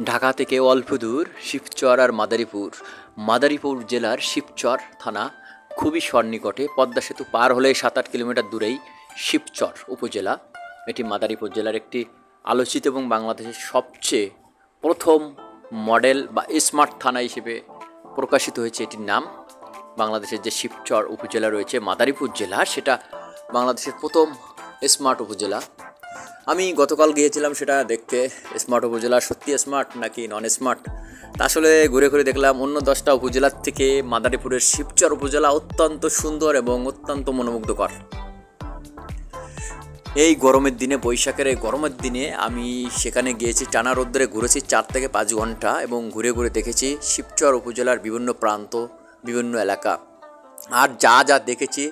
ঢাকা থেকে অল্প দূর শিবচর আর মাদারীপুর জেলার শিবচর থানা খুবই সন্নিকটে। পদ্মা সেতু পার হলে 7-8 কিলোমিটার দূরেই শিবচর উপজেলা। এটি মাদারীপুর জেলার একটি আলোচিত এবং বাংলাদেশের সবচেয়ে প্রথম মডেল বা স্মার্ট থানা হিসেবে প্রকাশিত হয়েছে এটির নাম। বাংলাদেশের যে শিবচর উপজেলা রয়েছে মাদারীপুর জেলা, সেটা বাংলাদেশের প্রথম স্মার্ট উপজেলা। আমি গতকাল গিয়েছিলাম সেটা দেখতে, স্মার্ট উপজেলা সত্যি স্মার্ট নাকি নন স্মার্ট। তা আসলে ঘুরে ঘুরে দেখলাম অন্য 10টা উপজেলার থেকে মাদারীপুরের শিবচর উপজেলা অত্যন্ত সুন্দর এবং অত্যন্ত মনোমুগ্ধকর। এই গরমের দিনে, বৈশাখের এই গরমের দিনে আমি সেখানে গিয়েছি, টানা রোদ্দুরে ঘুরেছি 4 থেকে 5 ঘন্টা এবং ঘুরে ঘুরে দেখেছি শিবচর উপজেলার বিভিন্ন প্রান্ত, বিভিন্ন এলাকা। আর যা যা দেখেছি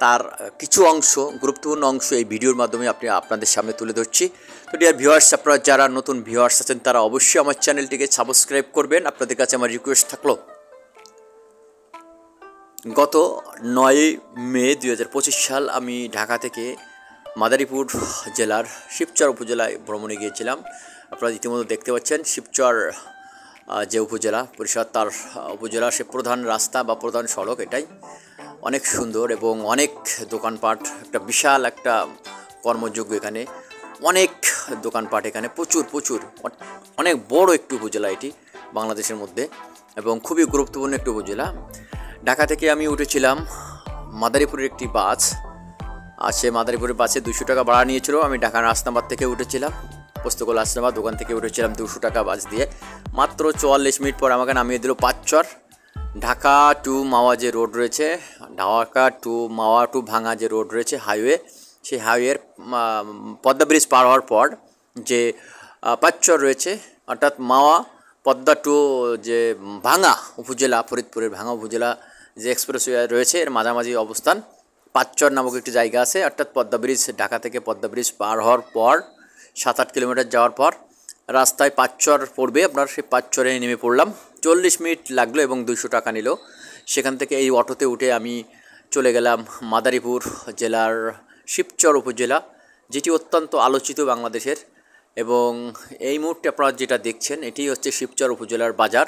তার কিছু অংশ, গুরুত্বপূর্ণ অংশ এই ভিডিওর মাধ্যমে আপনাদের সামনে তুলে ধরছি। তো ডিয়ার ভিউয়ার্স, আপনারা যারা নতুন ভিউয়ার্স আছেন তারা অবশ্যই আমার চ্যানেলটিকে সাবস্ক্রাইব করবেন। আপনাদের কাছে আমার রিকোয়েস্ট থাকলো, গত 9 মে 2025 সাল আমি ঢাকা থেকে মাদারীপুর জেলার শিবচর উপজেলায় ভ্রমণে গিয়েছিলাম। আপনারা ইতিমধ্যে দেখতে পাচ্ছেন শিবচর যে উপজেলা পরিষদ, তার উপজেলা সে প্রধান রাস্তা বা প্রধান সড়ক এটাই অনেক সুন্দর এবং অনেক দোকানপাট, একটা বিশাল একটা কর্মযোগ্য এখানে, অনেক দোকানপাট এখানে প্রচুর অনেক বড় একটি উপজেলা এটি বাংলাদেশের মধ্যে এবং খুবই গুরুত্বপূর্ণ একটি উপজেলা। ঢাকা থেকে আমি উঠেছিলাম মাদারীপুরের একটি বাস, আর সে মাদারীপুরের বাসে 200 টাকা ভাড়া নিয়েছিল। আমি ঢাকা রাজনাবাদ থেকে উঠেছিলাম, পোস্তগোল রাজনাবাদ দোকান থেকে উঠেছিলাম 200 টাকা বাস দিয়ে। মাত্র 44 মিনিট পর আমাকে নামিয়ে দিল পাঁচচর। ঢাকা টু মাওয়া যে রোড রয়েছে, ঢাকা টু মাওয়া টু ভাঙা যে রোড রয়েছে হাইওয়ে, সেই হাইওয়ের পদ্মা ব্রিজ পার হওয়ার পর যে পাঁচচর রয়েছে, অর্থাৎ মাওয়া পদ্মা টু যে ভাঙা উপজেলা, ফরিদপুরের ভাঙা উপজেলা যে এক্সপ্রেসওয়ে রয়েছে এর মাঝামাঝি অবস্থান পাঁচচর নামক একটি জায়গা আছে। অর্থাৎ পদ্মা ব্রিজ, ঢাকা থেকে পদ্মা ব্রিজ পার হওয়ার পর 7-8 কিলোমিটার যাওয়ার পর রাস্তায় পাঁচচর পড়বে, আপনার সেই পাঁচচরে নেমে পড়লাম। 40 মিনিট লাগলো এবং 200 টাকা নিল। সেখান থেকে এই অটোতে উঠে আমি চলে গেলাম মাদারীপুর জেলার শিবচর উপজেলা, যেটি অত্যন্ত আলোচিত বাংলাদেশের। এবং এই মুহূর্তে আপনারা যেটা দেখছেন এটি হচ্ছে শিবচর উপজেলার বাজার,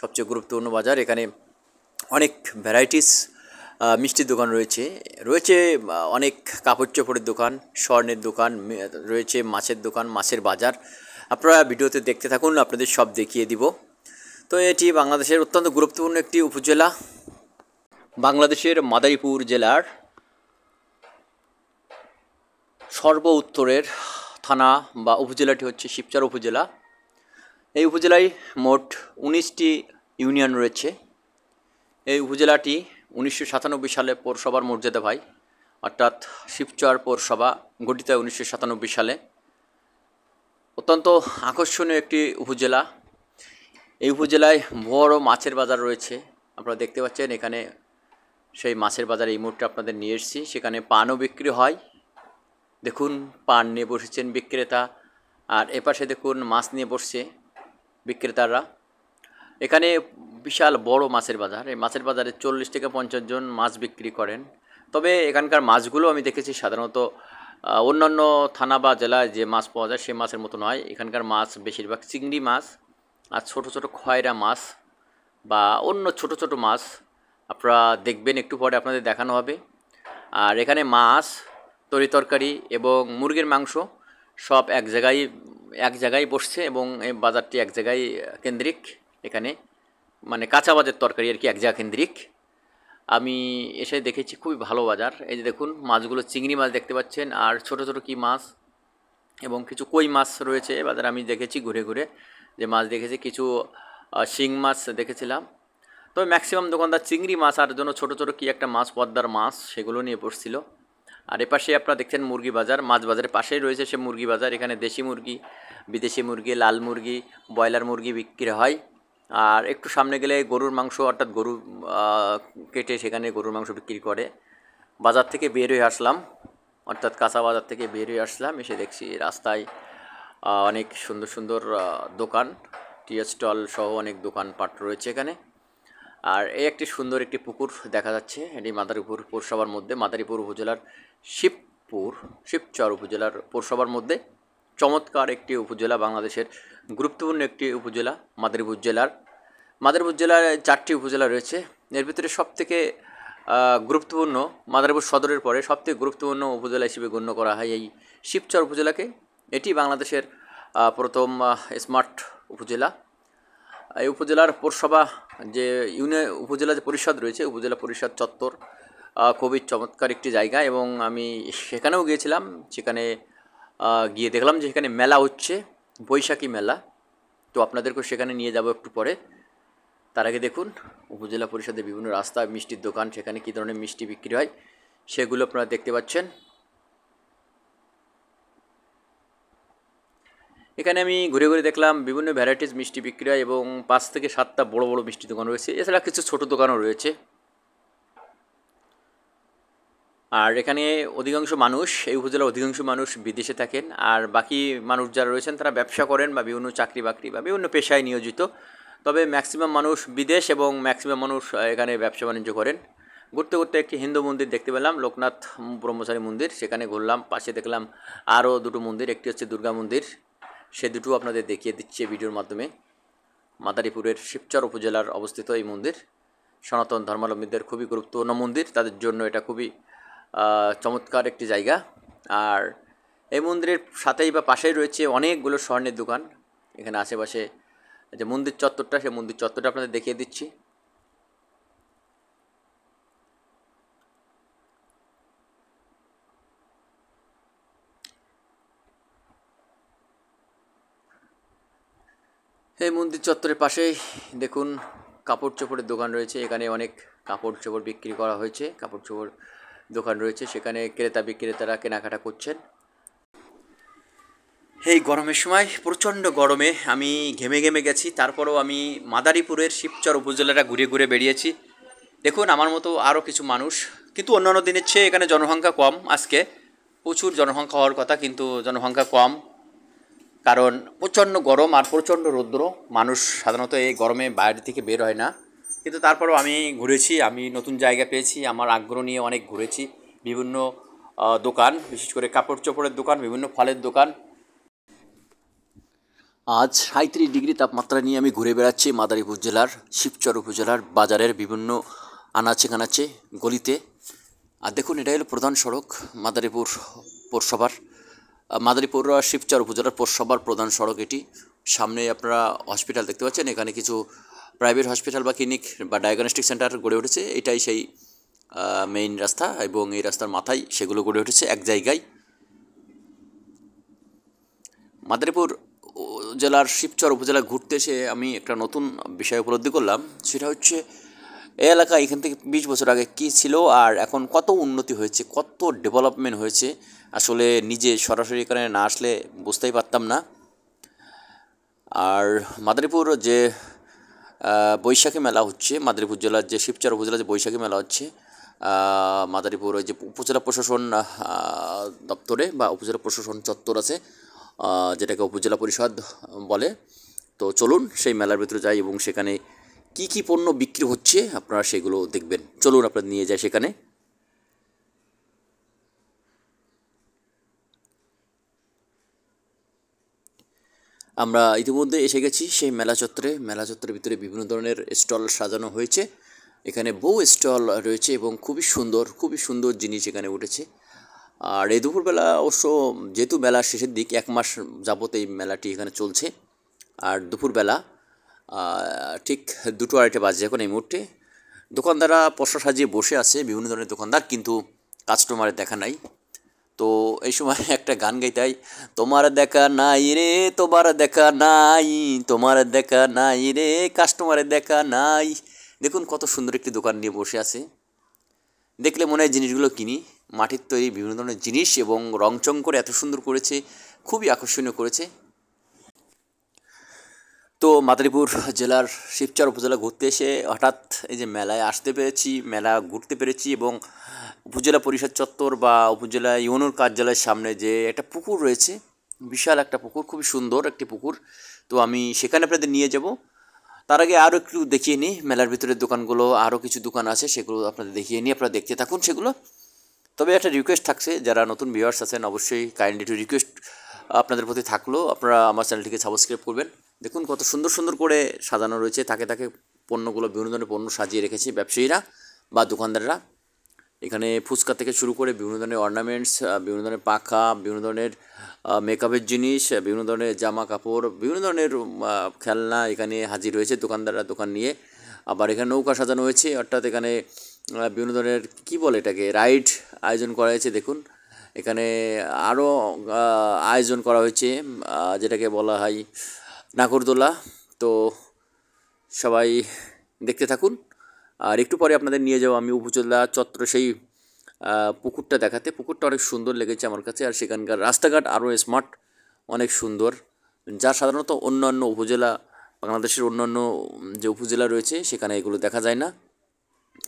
সবচেয়ে গুরুত্বপূর্ণ বাজার। এখানে অনেক ভ্যারাইটিস মিষ্টির দোকান রয়েছে অনেক কাপড় চোপড়ের দোকান, স্বর্ণের দোকান রয়েছে, মাছের দোকান, মাছের বাজার। আপনারা ভিডিওতে দেখতে থাকুন, আপনাদের সব দেখিয়ে দিব। তো এটি বাংলাদেশের অত্যন্ত গুরুত্বপূর্ণ একটি উপজেলা। বাংলাদেশের মাদারীপুর জেলার সর্ব উত্তরের থানা বা উপজেলাটি হচ্ছে শিবচর উপজেলা। এই উপজেলায় মোট 19টি ইউনিয়ন রয়েছে। এই উপজেলাটি 1997 সালে পৌরসভার মর্যাদা পায়, অর্থাৎ শিবচর পৌরসভা গঠিত 1997 সালে। অত্যন্ত আকর্ষণীয় একটি উপজেলা। এই উপজেলায় বড় মাছের বাজার রয়েছে, আপনারা দেখতে পাচ্ছেন। এখানে সেই মাছের বাজার এই মুহূর্তে আপনাদের নিয়ে এসেছি। সেখানে পানও বিক্রি হয়, দেখুন পান নিয়ে বসেছেন বিক্রেতা, আর এপাশে দেখুন মাছ নিয়ে বসছে বিক্রেতারা। এখানে বিশাল বড় মাছের বাজার। এই মাছের বাজারে 40 থেকে 50 জন মাছ বিক্রি করেন। তবে এখানকার মাছগুলো আমি দেখেছি সাধারণত অন্যান্য থানা বা জেলায় যে মাছ পাওয়া যায় সেই মাছের মতো নয়। এখানকার মাছ বেশিরভাগ চিংড়ি মাছ আর ছোট খয়রা মাছ বা অন্য ছোট মাছ আপনারা দেখবেন, একটু পরে আপনাদের দেখানো হবে। আর এখানে মাছ, তরকারি এবং মুরগির মাংস সব এক জায়গায় বসছে এবং এই বাজারটি এক জায়গায় কেন্দ্রিক। এখানে মানে কাঁচা বাজার তরকারি আর কি এক জায়গা কেন্দ্রিক। আমি এসে দেখেছি খুবই ভালো বাজার। এই যে দেখুন মাছগুলো, চিংড়ি মাছ দেখতে পাচ্ছেন, আর ছোট কি মাছ এবং কিছু কই মাছ রয়েছে বাজারে। আমি দেখেছি ঘুরে ঘুরে যে মাছ দেখেছি, কিছু শিং মাছ দেখেছিলাম। তবে ম্যাক্সিমাম দোকানদার চিংড়ি মাছ আর জন্য ছোট কি একটা মাছ, পদ্মার মাছ, সেগুলো নিয়ে বসছিল। আর এপাশে আপনারা দেখছেন মুরগি বাজার, মাছ বাজারের পাশেই রয়েছে সে মুরগি বাজার। এখানে দেশি মুরগি, বিদেশি মুরগি, লাল মুরগি, ব্রয়লার মুরগি বিক্রি হয়। আর একটু সামনে গেলে গরুর মাংস, অর্থাৎ গরু কেটে সেখানে গরুর মাংস বিক্রি করে। বাজার থেকে বের হয়ে আসলাম, অর্থাৎ কাঁচা বাজার থেকে বের হয়ে আসলাম। এসে দেখছি রাস্তায় অনেক সুন্দর দোকান, টি স্টল সহ অনেক দোকানপাট রয়েছে এখানে। আর এই একটি সুন্দর একটি পুকুর দেখা যাচ্ছে, এটি মাদারীপুর পৌরসভার মধ্যে, মাদারীপুর উপজেলার শিবচর উপজেলার পৌরসভার মধ্যে চমৎকার একটি উপজেলা, বাংলাদেশের গুরুত্বপূর্ণ একটি উপজেলা মাদারীপুর জেলার। মাদারীপুর জেলায় 4টি উপজেলা রয়েছে। এর ভিতরে সবথেকে গুরুত্বপূর্ণ, মাদারীপুর সদরের পরে সবথেকে গুরুত্বপূর্ণ উপজেলা হিসেবে গণ্য করা হয় এই শিবচর উপজেলাকে। এটি বাংলাদেশের প্রথম স্মার্ট উপজেলা। এই উপজেলার পৌরসভা যে উপজেলা যে পরিষদ রয়েছে, উপজেলা পরিষদ চত্বর খুবই চমৎকার একটি জায়গা, এবং আমি সেখানেও গিয়েছিলাম। সেখানে গিয়ে দেখলাম যে সেখানে মেলা হচ্ছে, বৈশাখী মেলা। তো আপনাদেরকেও সেখানে নিয়ে যাব একটু পরে। তার আগে দেখুন উপজেলা পরিষদের বিভিন্ন রাস্তা, মিষ্টির দোকান, সেখানে কী ধরনের মিষ্টি বিক্রি হয় সেগুলো আপনারা দেখতে পাচ্ছেন। এখানে আমি ঘুরে ঘুরে দেখলাম বিভিন্ন ভ্যারাইটিস মিষ্টি বিক্রি হয়, এবং 5 থেকে 7টা বড় বড় মিষ্টি দোকান রয়েছে। এছাড়া কিছু ছোট দোকানও রয়েছে। আর এখানে অধিকাংশ মানুষ, এই উপজেলার অধিকাংশ মানুষ বিদেশে থাকেন, আর বাকি মানুষ যারা রয়েছেন তারা ব্যবসা করেন বা বিভিন্ন চাকরি বাকরি বা বিভিন্ন পেশায় নিয়োজিত। তবে ম্যাক্সিমাম মানুষ বিদেশ, এবং ম্যাক্সিমাম মানুষ এখানে ব্যবসা বাণিজ্য করেন। ঘুরতে ঘুরতে একটি হিন্দু মন্দির দেখতে পেলাম, লোকনাথ ব্রহ্মচারী মন্দির। সেখানে ঘুরলাম। পাশে দেখলাম আরও দুটো মন্দির, একটি হচ্ছে দুর্গা মন্দির। সে দুটো আপনাদের দেখিয়ে দিচ্ছে ভিডিওর মাধ্যমে। মাদারীপুরের শিবচর উপজেলার অবস্থিত এই মন্দির সনাতন ধর্মাবলম্বীদের খুবই গুরুত্বপূর্ণ মন্দির, তাদের জন্য এটা খুবই চমৎকার একটি জায়গা। আর এই মন্দিরের সাথেই বা পাশেই রয়েছে অনেকগুলো স্বর্ণের দোকান। এখানে আশেপাশে যে মন্দির চত্বরটা, সেই মন্দির চত্বরটা আপনাদের দেখিয়ে দিচ্ছি। এই মন্দির চত্বরের পাশেই দেখুন কাপড় চোপড়ের দোকান রয়েছে। এখানে অনেক কাপড় চোপড় বিক্রি করা হয়েছে, কাপড় চোপড় দোকান রয়েছে। সেখানে ক্রেতা বিক্রেতারা কেনাকাটা করছেন। এই গরমের সময়, প্রচণ্ড গরমে আমি ঘেমে ঘেমে গেছি, তারপরেও আমি মাদারীপুরের শিবচর উপজেলাটা ঘুরে ঘুরে বেরিয়েছি। দেখুন আমার মতো আরও কিছু মানুষ, কিন্তু অন্যান্য দিনের চেয়ে এখানে জনসংখ্যা কম। আজকে প্রচুর জনসংখ্যা হওয়ার কথা, কিন্তু জনসংখ্যা কম, কারণ প্রচণ্ড গরম আর প্রচণ্ড রৌদ্র। মানুষ সাধারণত এই গরমে বাইরে থেকে বের হয় না। কিন্তু তারপরেও আমি ঘুরেছি, আমি নতুন জায়গা পেয়েছি, আমার আগ্রহ নিয়ে অনেক ঘুরেছি। বিভিন্ন দোকান, বিশেষ করে কাপড় চোপড়ের দোকান, বিভিন্ন ফলের দোকান। আজ 37 ডিগ্রি তাপমাত্রা নিয়ে আমি ঘুরে বেড়াচ্ছি মাদারীপুর জেলার শিবচর উপজেলার বাজারের বিভিন্ন আনাচে কানাচে গলিতে। আর দেখুন এটা হলো প্রধান সড়ক মাদারীপুর পৌরসভার, মাদারীপুর শিবচর উপজেলার পৌরসভার প্রধান সড়ক এটি। সামনে আপনারা হসপিটাল দেখতে পাচ্ছেন। এখানে কিছু প্রাইভেট হসপিটাল বা ক্লিনিক বা ডায়াগনস্টিক সেন্টার গড়ে উঠেছে। এটাই সেই মেইন রাস্তা, এবং এই রাস্তার মাথায় সেগুলো গড়ে উঠেছে এক জায়গায়। মাদারীপুর জেলার শিবচর উপজেলা ঘুরতে এসে আমি একটা নতুন বিষয় উপলব্ধি করলাম। সেটা হচ্ছে এই এলাকা এখান থেকে 20 বছর আগে কী ছিল আর এখন কত উন্নতি হয়েছে, কত ডেভেলপমেন্ট হয়েছে। আসলে নিজে সরাসরি এখানে না আসলে বুঝতেই পারতাম না। আর মাদারীপুর যে বৈশাখী মেলা হচ্ছে, মাদারীপুর জেলার যে শিবচর উপজেলার যে বৈশাখী মেলা হচ্ছে, মাদারীপুর ওই যে উপজেলা প্রশাসন দপ্তরে বা উপজেলা প্রশাসন চত্বর আছে, যেটাকে উপজেলা পরিষদ বলে। তো চলুন সেই মেলার ভিতরে যাই, এবং সেখানে কি কি পণ্য বিক্রি হচ্ছে আপনারা সেগুলো দেখবেন। চলুন আপনারা নিয়ে যাই সেখানে। আমরা ইতিমধ্যে এসে গেছি সেই মেলা চত্বরে। মেলা চত্বরের ভিতরে বিভিন্ন ধরনের স্টল সাজানো হয়েছে। এখানে বহু স্টল রয়েছে এবং খুবই সুন্দর জিনিস এখানে উঠেছে। আর এই দুপুরবেলা অবশ্য যেহেতু মেলার শেষের দিক, 1 মাস যাবত এই মেলাটি এখানে চলছে। আর দুপুরবেলা ঠিক 2-2:30 বাজে এখন এই মুহূর্তে। দোকানদাররা পসরা সাজিয়ে বসে আছে, বিভিন্ন ধরনের দোকানদার, কিন্তু কাস্টমারের দেখা নাই। তো এই সময় একটা গান গাইতাই, তোমার দেখা নাই রে, তোমার দেখা নাই, তোমার দেখা নাই রে, কাস্টমারের দেখা নাই। দেখুন কত সুন্দর একটি দোকান নিয়ে বসে আছে। দেখলে মনে হয় জিনিসগুলো কিনি। মাটির তৈরি বিভিন্ন ধরনের জিনিস, এবং রংচং করে এত সুন্দর করেছে, খুবই আকর্ষণীয় করেছে। তো মাদারীপুর জেলার শিবচর উপজেলা ঘুরতে এসে হঠাৎ এই যে মেলায় আসতে পেরেছি, মেলা ঘুরতে পেরেছি, এবং উপজেলা পরিষদ চত্বর বা উপজেলা ইউনোর কার্যালয়ের সামনে যে একটা পুকুর রয়েছে, বিশাল একটা পুকুর, খুবই সুন্দর একটি পুকুর। তো আমি সেখানে আপনাদের নিয়ে যাব। তার আগে আরও একটু দেখিয়ে নিই মেলার ভিতরের দোকানগুলো। আরও কিছু দোকান আছে, সেগুলো আপনাদের দেখিয়ে নিই, আপনারা দেখতে থাকুন সেগুলো। তবে একটা রিকোয়েস্ট থাকছে, যারা নতুন ভিউয়ার্স আছেন অবশ্যই কাইন্ডলি টু রিকোয়েস্ট আপনাদের প্রতি থাকলো, আপনারা আমার চ্যানেলটিকে সাবস্ক্রাইব করবেন। দেখুন কত সুন্দর সুন্দর করে সাজানো রয়েছে, থাকে থাকে পণ্যগুলো, বিভিন্ন ধরনের পণ্য সাজিয়ে রেখেছে ব্যবসায়ীরা বা দোকানদাররা। এখানে ফুচকা থেকে শুরু করে বিভিন্ন ধরনের অর্নামেন্টস, বিভিন্ন ধরনের পাখা, বিভিন্ন ধরনের মেকআপের জিনিস, বিভিন্ন ধরনের জামা কাপড়, বিভিন্ন ধরনের খেলনা এখানে হাজির হয়েছে দোকানদাররা দোকান নিয়ে। আবার এখানে নৌকা সাজানো হয়েছে, অর্থাৎ এখানে বিভিন্ন ধরনের কী বলে এটাকে, রাইড আয়োজন করা হয়েছে। দেখুন এখানে আরও আয়োজন করা হয়েছে, যেটাকে বলা হয় নাগরদোলা। তো সবাই দেখতে থাকুন। আর একটু পরে আপনাদের নিয়ে যাবো আমি উপজেলা চত্বর সেই পুকুরটা দেখাতে। পুকুরটা অনেক সুন্দর লেগেছে আমার কাছে, আর সেখানকার রাস্তাঘাট আরও স্মার্ট, অনেক সুন্দর, যা সাধারণত অন্যান্য উপজেলা, বাংলাদেশের অন্যান্য যে উপজেলা রয়েছে সেখানে এগুলো দেখা যায় না।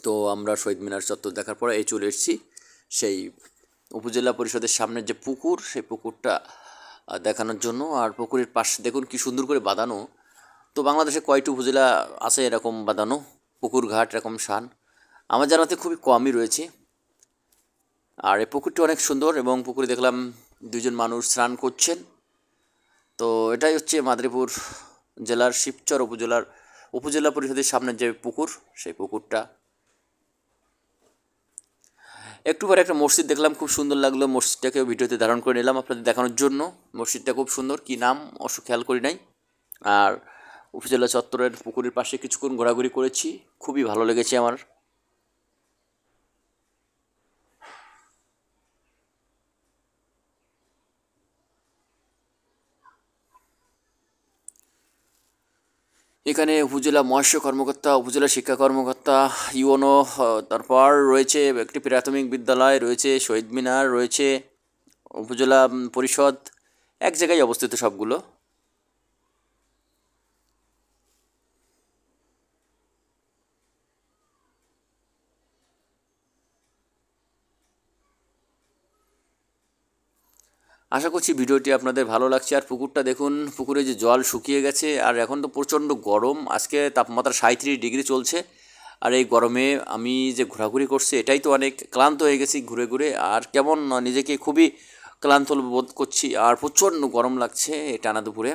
তো আমরা শহীদ মিনার চত্বর দেখার পরে এই চলে এসেছি সেই উপজেলা পরিষদের সামনের যে পুকুর, সেই পুকুরটা দেখানোর জন্য। আর পুকুরের পাশে দেখুন কি সুন্দর করে বাঁধানো। তো বাংলাদেশে কয়টি উপজেলা আছে এরকম বাঁধানো পুকুর ঘাট, এরকম শান? আমার জানাতে খুবই কমই রয়েছে। আর এই পুকুরটি অনেক সুন্দর, এবং পুকুরে দেখলাম দুজন মানুষ স্নান করছেন। তো এটাই হচ্ছে মাদারীপুর জেলার শিবচর উপজেলা পরিষদের সামনের যে পুকুর, সেই পুকুরটা। একটু পরে একটা মসজিদ দেখলাম, খুব সুন্দর লাগলো। মসজিদটাকেও ভিডিওতে ধারণ করে নিলাম আপনাদের দেখানোর জন্য। মসজিদটা খুব সুন্দর, কি নাম অবশ্য খেয়াল করি নাই। আর উপজেলা চত্বরের পুকুরের পাশে কিছুক্ষণ ঘোরাঘুরি করেছি, খুবই ভালো লেগেছে আমার। এখানে উপজেলা মৎস্য কর্মকর্তা, উপজেলা শিক্ষা কর্মকর্তা, ইউনো, তারপর রয়েছে একটি প্রাথমিক বিদ্যালয় রয়েছে, শহীদ মিনার রয়েছে, উপজেলা পরিষদ, এক জায়গায় অবস্থিত সবগুলো। আশা করছি ভিডিওটি আপনাদের ভালো লাগছে। আর পুকুরটা দেখুন, পুকুরে যে জল শুকিয়ে গেছে, আর এখন তো প্রচণ্ড গরম, আজকে তাপমাত্রা 37 ডিগ্রি চলছে। আর এই গরমে আমি যে ঘোরাঘুরি করছি, এটাই তো অনেক ক্লান্ত হয়ে গেছি ঘুরে ঘুরে, আর কেমন নিজেকে খুবই ক্লান্ত বোধ করছি, আর প্রচণ্ড গরম লাগছে এই টানা দুপুরে।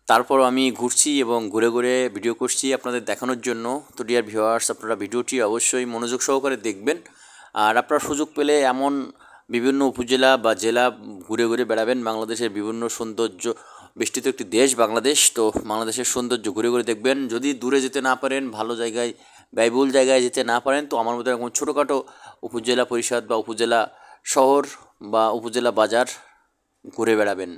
তারপর আমি ঘুরছি এবং ঘুরে ঘুরে ভিডিও করছি আপনাদের দেখানোর জন্য। তো ডিয়ার ভিউয়ার্স, আপনারা ভিডিওটি অবশ্যই মনোযোগ সহকারে দেখবেন। আর আপনারা সুযোগ পেলে এমন বিভিন্ন উপজেলা বা জেলা ঘুরে ঘুরে বেড়াবেন। বাংলাদেশের বিভিন্ন সৌন্দর্য বেষ্টিত একটি দেশ বাংলাদেশ। তো বাংলাদেশের সৌন্দর্য ঘুরে ঘুরে দেখবেন। যদি দূরে যেতে না পারেন, ভালো জায়গায়, ব্যয়বহুল জায়গায় যেতে না পারেন, তো আমার মতো এরকম ছোটোখাটো উপজেলা পরিষদ বা উপজেলা শহর বা উপজেলা বাজার ঘুরে বেড়াবেন।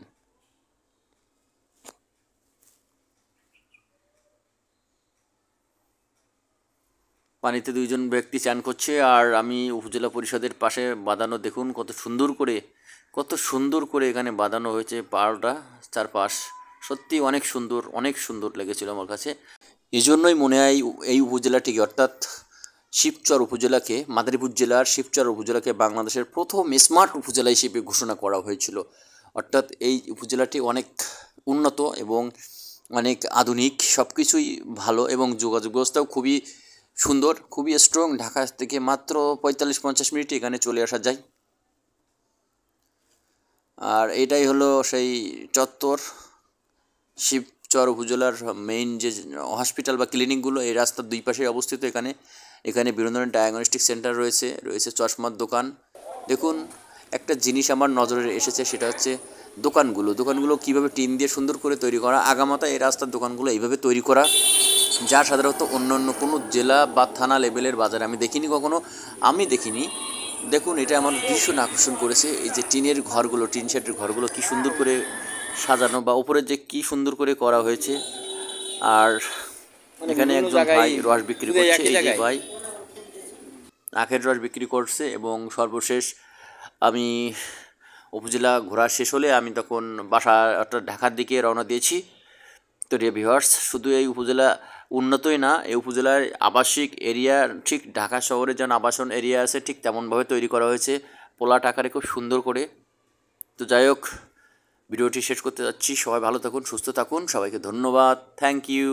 পানিতে দুইজন ব্যক্তি চান করছে, আর আমি উপজেলা পরিষদের পাশে বাঁধানো, দেখুন কত সুন্দর করে এখানে বাঁধানো হয়েছে পাড়টা, চারপাশ সত্যি অনেক সুন্দর লেগেছিল আমার কাছে। এই জন্যই মনে হয় এই উপজেলাটিকে, অর্থাৎ শিবচর উপজেলাকে, মাদারীপুর জেলার শিবচর উপজেলাকে বাংলাদেশের প্রথম স্মার্ট উপজেলা হিসেবে ঘোষণা করা হয়েছিল। অর্থাৎ এই উপজেলাটি অনেক উন্নত এবং অনেক আধুনিক, সব কিছুই ভালো, এবং যোগাযোগ ব্যবস্থাও খুবই সুন্দর, খুবই স্ট্রং। ঢাকা থেকে মাত্র 45-50 মিনিটে এখানে চলে আসা যায়। আর এটাই হলো সেই চত্বর, শিবচর উপজেলার মেইন যে হসপিটাল বা ক্লিনিকগুলো এই রাস্তার দুই পাশে অবস্থিত। এখানে বিভিন্ন ধরনের ডায়াগনস্টিক সেন্টার রয়েছে চশমার দোকান। দেখুন একটা জিনিস আমার নজরে এসেছে, সেটা হচ্ছে দোকানগুলো কীভাবে টিন দিয়ে সুন্দর করে তৈরি করা। আগামাতা এই রাস্তার দোকানগুলো এইভাবে তৈরি করা, যা সাধারণত অন্য কোনো জেলা বা থানা লেভেলের বাজারে আমি দেখিনি। দেখুন এটা আমার ভীষণ আকর্ষণ করেছে। এই যে টিন শেডের ঘরগুলো কী সুন্দর করে সাজানো, বা উপরে যে কী সুন্দর করে করা হয়েছে। আর এখানে একজন ভাই রস বিক্রি করছে, এই যে ভাই আখের রস বিক্রি করছে। এবং সর্বশেষ আমি উপজেলা ঘোরা শেষ হলে আমি তখন বাসা অর্থাৎ ঢাকার দিকে রওনা দিয়েছি। তো ডিয়ার ভিউয়ার্স, শুধু এই উপজেলা উন্নতই না, এই উপজেলার আবাসিক এরিয়া ঠিক ঢাকা শহরে যেন আবাসন এরিয়া আছে, ঠিক তেমনভাবে তৈরি করা হয়েছে প্লট আকারে, খুব সুন্দর করে। তো যাই হোক, ভিডিওটি শেষ করতে যাচ্ছি। সবাই ভালো থাকুন, সুস্থ থাকুন, সবাইকে ধন্যবাদ, থ্যাংক ইউ।